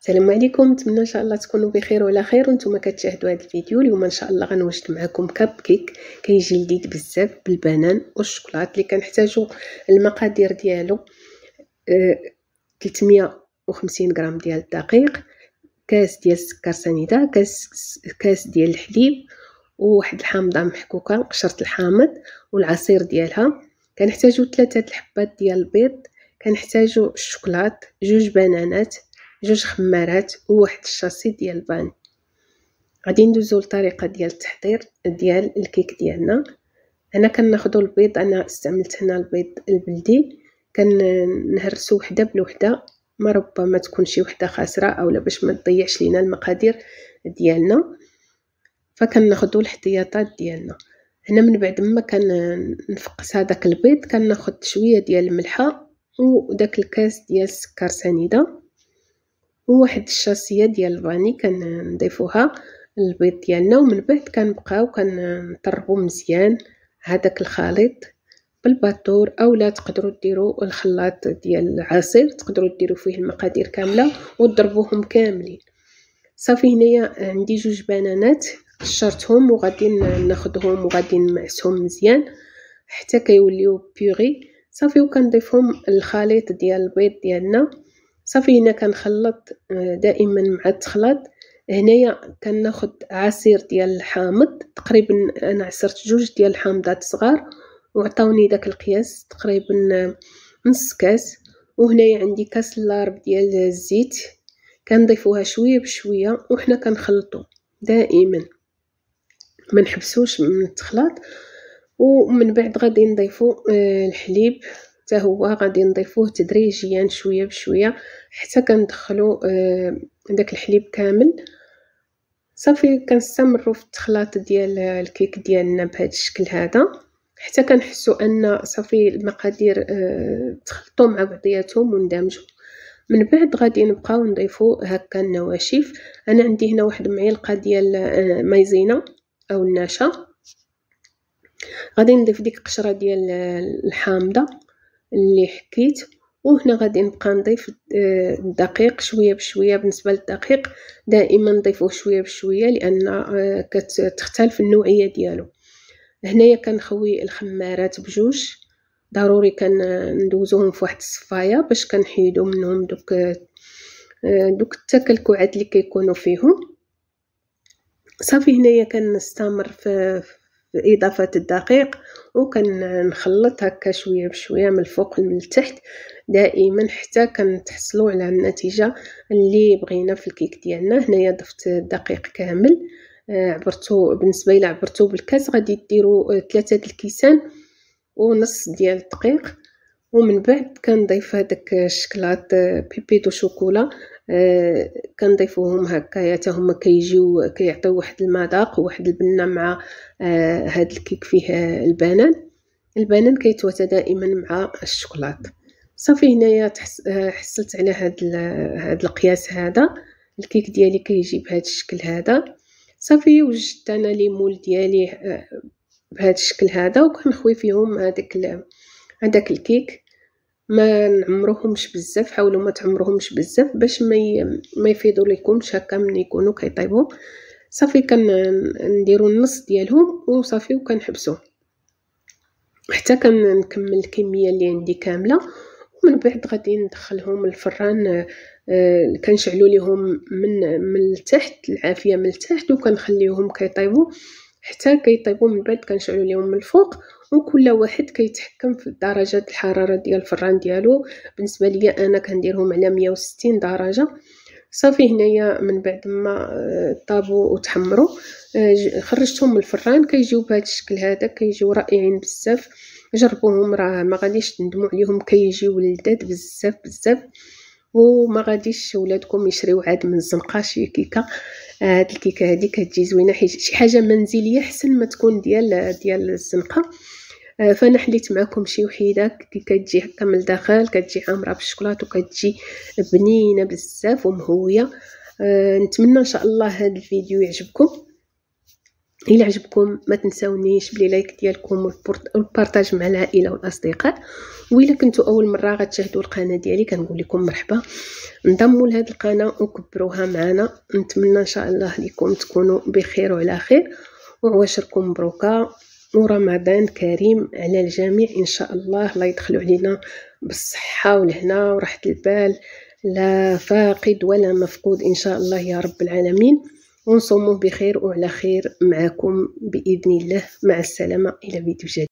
السلام عليكم، نتمنى ان شاء الله تكونوا بخير وعلى خير وانتم كتشاهدوا هذا الفيديو. اليوم ان شاء الله غنوجد معكم كاب كيك كيجي لذيذ بزاف بالبنان والشوكولات. اللي كنحتاجوا المقادير ديالو 350 غرام ديال الدقيق، كاس ديال السكر سنيده، كاس ديال الحليب، وواحد الحامضه محكوكه قشره الحامض والعصير ديالها. كنحتاجوا 3 الحبات ديال البيض، كنحتاجوا الشوكولات، 2 بنانات، 2 خمارات، وواحد الشاسي ديال الفاني. غادي ندوزو للطريقه ديال التحضير ديال الكيك ديالنا. انا كناخذوا البيض، انا استعملت هنا البيض البلدي، كنهرسو وحده بوحده، ما ربما تكون شي وحده خاسره اولا باش ما تضيعش لينا المقادير ديالنا، فكناخذوا الاحتياطات ديالنا. هنا من بعد ما كنفقس هذاك البيض كناخذ شويه ديال الملحه وداك الكاس ديال السكر سنيده وواحد الشاسيه ديال الفاني كنضيفوها للبيض ديالنا. ومن بعد كنبقاو كنطربوا مزيان هذاك الخليط بالباطور، اولا تقدروا ديروا الخلاط ديال العصير، تقدروا ديروا فيه المقادير كامله وتضربوهم كاملين. صافي هنايا عندي 2 بنانات قشرتهم وغادي ناخذهم وغادي نمعسهم مزيان حتى كيوليو بيغي. صافي وكنضيفهم الخليط ديال البيض ديالنا. صافي هنا كنخلط دائما مع التخلاط. هنايا كناخذ عصير ديال الحامض، تقريبا انا عصرت 2 ديال الحامضات صغار وعطاوني داك القياس تقريبا نص كاس. وهنايا عندي كاس لارب ديال الزيت كنضيفوها شويه بشويه وحنا كنخلطوا دائما ما نحبسوش من التخلاط. ومن بعد غادي نضيفوا الحليب حتى هو غادي نضيفوه تدريجيا شويه بشويه حتى كندخلوا داك الحليب كامل. صافي كنستمروا في التخلاط ديال الكيك ديالنا بهذا الشكل هذا حتى كنحسوا ان صافي المقادير تخلطوا مع بعضياتهم واندمجوا. من بعد غادي نبقاو نضيفوا هكا النواشف. انا عندي هنا واحد معلقه ديال مايزينا او النشا، غادي نضيف ديك قشره ديال الحامضه اللي حكيت، وهنا غادي نبقى نضيف الدقيق شويه بشويه. بالنسبه للدقيق دائما نضيفوه شويه بشويه لان كتختلف النوعيه ديالو. هنايا كنخوي الخمارات بجوج، ضروري كندوزوهم في واحد الصفايه باش كنحيدوا منهم دوك التكلكعات اللي كيكونوا فيهم. صافي هنايا كنستمر في اضافه الدقيق وكنخلط هكا شويه بشويه من الفوق من التحت دائما حتى كنتحصلوا على النتيجه اللي بغينا في الكيك ديالنا. هنايا ضفت الدقيق كامل، عبرتو بالنسبه الى عبرتو بالكاس غادي ديروا 3 الكيسان ونص ديال الدقيق. ومن بعد كنضيف هذاك الشكلاط بيبيتو شوكولا، كنضيفوهم هكايا حتى هما كيجيو كيعطيو واحد المذاق وواحد البنه مع هذا الكيك. فيه البنان كيتواتى دائما مع الشوكولاط. صافي هنايا حصلت على هذا القياس هذا. الكيك ديالي كيجي بهذا الشكل هذا. صافي وجدت انا لي مول ديالي بهذا الشكل هذا وكنخوي فيهم هذاك الكيك. ما نعمروهمش بزاف، حاولوا ما تعمروهمش بزاف باش ما يفيضوا لكمش هكا من يكونوا كيطيبوا. صافي كنديروا النص ديالهم وصافي وكنحبسوه حتى كنكمل الكميه اللي عندي كامله. ومن بعد غادي ندخلهم الفران، كنشعلوا ليهم من التحت العافيه من التحت وكنخليوهم كيطيبوا حتى كيطيبوا. من بعد كنشعلوا ليهم من الفوق وكل واحد كيتحكم في درجه الحراره ديال الفران ديالو. بالنسبه لي انا كنديرهم على 160 درجه. صافي هنايا من بعد ما طابوا وتحمروا خرجتهم من الفران كيجيو بهذا الشكل هذا، كيجيو رائعين بزاف. جربوهم راه ما غاديش تندموا عليهم، كيجيو لذاذ بزاف بزاف وما غاديش ولادكم يشريو عاد من الزنقه شي كيكه. هاد الكيكه هذه كتجي زوينه، شي حاجه منزليه احسن ما تكون ديال الزنقه. فانا حليت معكم شي وحيده كتجي هكا من الداخل، كتجي عامره بالشوكولاط وكتجي بنينه بزاف ومهويه. نتمنى ان شاء الله هذا الفيديو يعجبكم. إلا عجبكم ما تنساونيش بلي لايك ديالكم والبارطاج مع العائله والاصدقاء. وإلا كنتوا اول مره غتشاهدوا القناه ديالي كنقول لكم مرحبا، انضموا لهذه القناه وكبروها معنا. نتمنى ان شاء الله لكم تكونوا بخير وعلى خير، وعواشركم مبروكه ورمضان كريم على الجميع ان شاء الله. الله يدخلوا علينا بالصحه والهنا وراحه البال، لا فاقد ولا مفقود ان شاء الله يا رب العالمين، ونصوموا بخير وعلى خير معكم بإذن الله. مع السلامة، إلى فيديو جديد.